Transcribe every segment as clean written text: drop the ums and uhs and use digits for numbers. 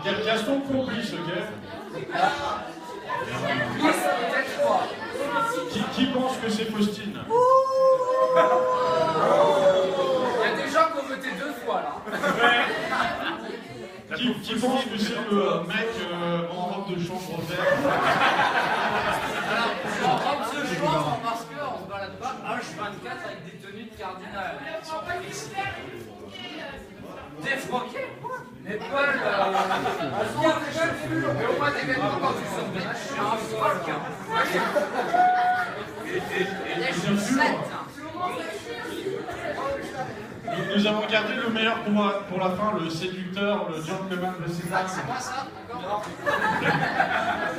Gaston complice, ok? Qui pense que c'est Faustine? Il y a des gens qui ont voté 2 fois là. Qui pense que c'est le mec en robe de chambre verte? Alors, en robe de chambre, en masqueur, on se balade pas H24 avec des tenues de cardinal. Défroqué? Mais Paul, mais au moins des vêtements quand tu sors de là, je suis un froc. Nous avons gardé le meilleur pour la fin, le séducteur, le gentleman de César. C'est pas ça, d'accord?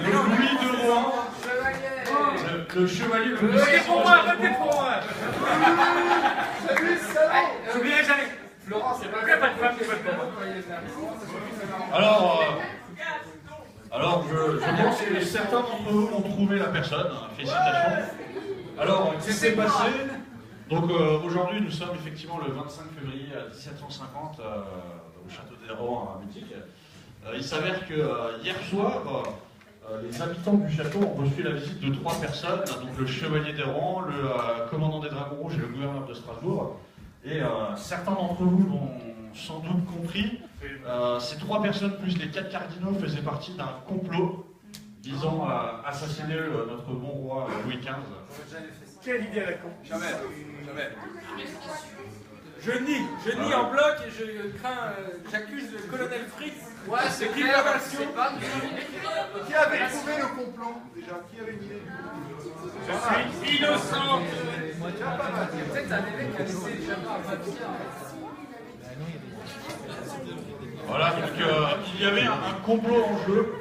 Le Louis de Rohan. Le chevalier, le Votez pour moi, votez pour moi. Salut, salut. J'oublierai jamais. Florent, c'est pas Il n'y a pas de femme qui vote pour moi. Alors, je pense que certains d'entre vous ont trouvé la personne. Félicitations. Alors, qu'est-ce qui s'est passé? Donc, aujourd'hui, nous sommes effectivement le 25 février 1750 au château des Rohan à Mutique. Il s'avère que hier soir, les habitants du château ont reçu la visite de 3 personnes, donc le chevalier des Rohan, le commandant des Dragons Rouges et le gouverneur de Strasbourg. Et certains d'entre vous l'ont sans doute compris, ces 3 personnes plus les 4 cardinaux faisaient partie d'un complot visant à assassiner notre bon roi Louis XV. Quelle idée à la con. Jamais, jamais. Je nie en bloc et je crains, j'accuse le colonel Fritz. Ouais, c'est qui clair, préparation. c'est pas Qui avait trouvé le complot déjà? Qui avait une idée? Je suis innocent. peut-être un évêque qui a laissé échapper un papier. Voilà, donc il y avait un complot en jeu.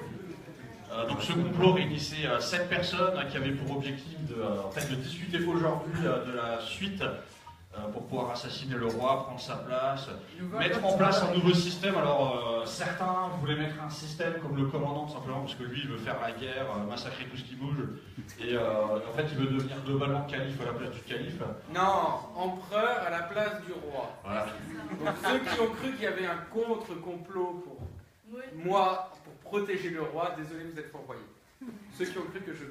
Donc ce complot réunissait 7 personnes qui avaient pour objectif de discuter aujourd'hui de la suite pour pouvoir assassiner le roi, prendre sa place, mettre en place un nouveau système. Alors certains voulaient mettre un système comme le commandant tout simplement parce que lui il veut faire la guerre, massacrer tout ce qui bouge et en fait il veut devenir globalement calife à la place du calife. Non, empereur à la place du roi. Voilà. Donc ceux qui ont cru qu'il y avait un contre-complot pour moi, pour protéger le roi, désolé vous êtes fourvoyés. Ceux qui ont cru que je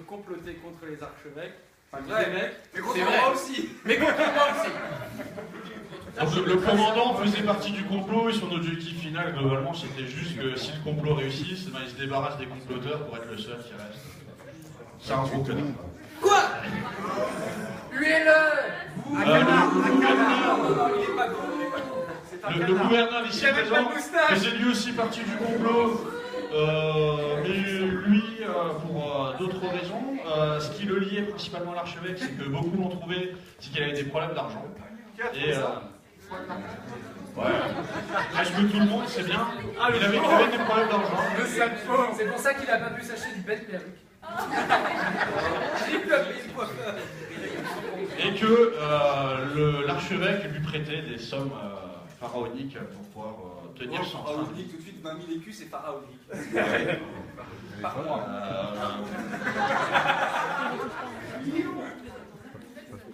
complotais contre les archevêques, enfin les évêques, Mais contre moi aussi. mais contre moi aussi. Donc, le commandant faisait partie du complot et son objectif final globalement c'était juste que si le complot réussisse, ben, il se débarrasse des comploteurs pour être le seul qui reste. C'est un gros connard. Quoi? Huez-le. Il est pas con, il est pas con. Le gouverneur ici Il avait pas présent de moustache. faisait lui aussi partie du complot, mais lui, pour d'autres raisons, ce qui le liait principalement à l'archevêque, c'est que beaucoup l'ont trouvé, c'est qu'il avait des problèmes d'argent. Et ouais, presque tout le monde, c'est bien. Il avait des problèmes d'argent. C'est pour ça qu'il a pas pu s'acheter une belle perruque. Et que l'archevêque lui prêtait des sommes pharaoniques pour pouvoir tenir son train. Pharaonique, tout de suite 20 000 écus, c'est pharaonique. Par mois.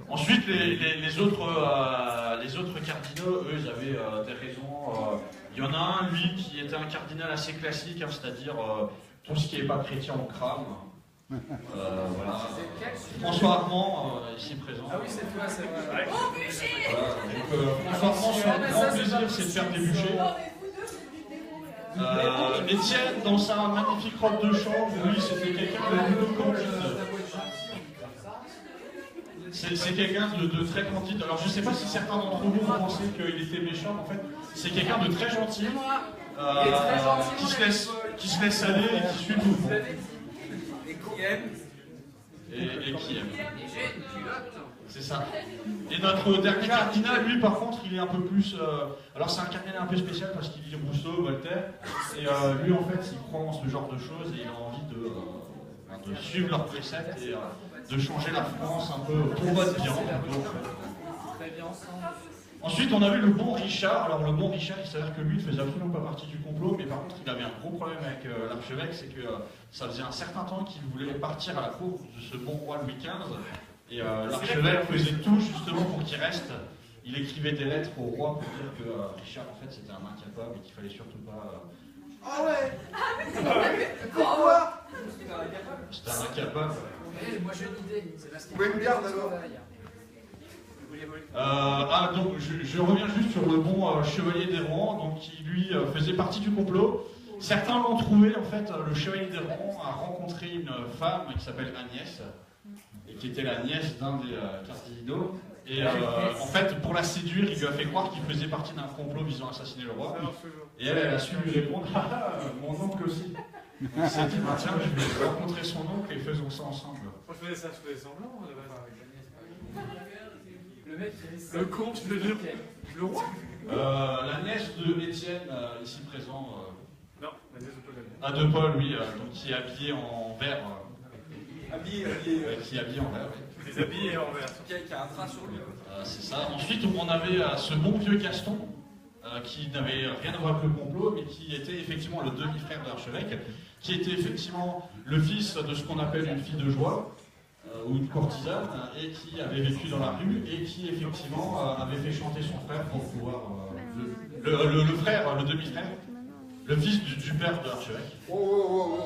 Ensuite, les autres cardinaux, eux, ils avaient des raisons. Il y en a un, lui, qui était un cardinal assez classique, hein, c'est-à-dire tout ce qui n'est pas chrétien, on crame. Voilà. François Armand, ici présent. Ah oui, c'est toi, c'est vrai. Voilà. Donc, François Armand, son grand plaisir, c'est de faire des bûchers. Étienne, dans sa magnifique robe de chambre, lui, c'était quelqu'un de plutôt candide. C'est quelqu'un de très candide. Alors, je ne sais pas si certains d'entre vous pensaient qu'il était méchant, mais en fait, c'est quelqu'un de très gentil, qui se laisse aller et qui suit tout. Et qui aime. Et qui aime. Et j'ai une culotte. C'est ça. Et notre dernier cardinal, lui, par contre, il est un peu plus... alors, c'est un cardinal un peu spécial parce qu'il lit Rousseau, Voltaire. Et lui, en fait, il prend ce genre de choses et il a envie de suivre leurs préceptes et de changer la France un peu pour votre bien. Très bien ensemble. Ensuite, on a vu le bon Richard. Alors, le bon Richard, il s'avère que lui ne faisait absolument pas partie du complot, mais par contre, il avait un gros problème avec l'archevêque, c'est que ça faisait un certain temps qu'il voulait partir à la cour de ce bon roi Louis XV. Et l'archevêque faisait tout justement pour qu'il reste. Il écrivait des lettres au roi pour dire que Richard, en fait, c'était un incapable et qu'il fallait surtout pas Ah ouais. Pourquoi? J'étais incapable. Moi j'ai une idée, Sébastien. Vous pouvez me dire d'abord. Donc je reviens juste sur le bon chevalier d'Errant, donc qui lui faisait partie du complot. Certains l'ont trouvé, en fait, le chevalier d'Errant a rencontré une femme qui s'appelle Agnès, et qui était la nièce d'un des cardinaux. Et en fait, pour la séduire, il lui a fait croire qu'il faisait partie d'un complot visant à assassiner le roi. Et elle a su lui répondre, mon oncle aussi. Il s'est dit, bah, tiens, je vais rencontrer son oncle et faisons ça ensemble. Moi je faisais ça, je faisais semblant. Le mec qui Le con, je te jure. Le roi. La nièce de Étienne, ici présent, Non, la nièce de Paul. de Paul, oui, donc qui est habillé en vert. Habillé. Qui est habillé en vert, oui. Des habits en vert. Qui a un train sur lui. C'est ça. Ensuite, on avait ce bon vieux Gaston, qui n'avait rien à voir avec le complot, mais qui était effectivement le demi-frère de l'archevêque, qui était effectivement le fils de ce qu'on appelle une fille de joie, ou une courtisane, et qui avait vécu dans la rue, et qui effectivement avait fait chanter son frère pour pouvoir... le frère, le demi-frère, le fils du père de l'archevêque. Oh.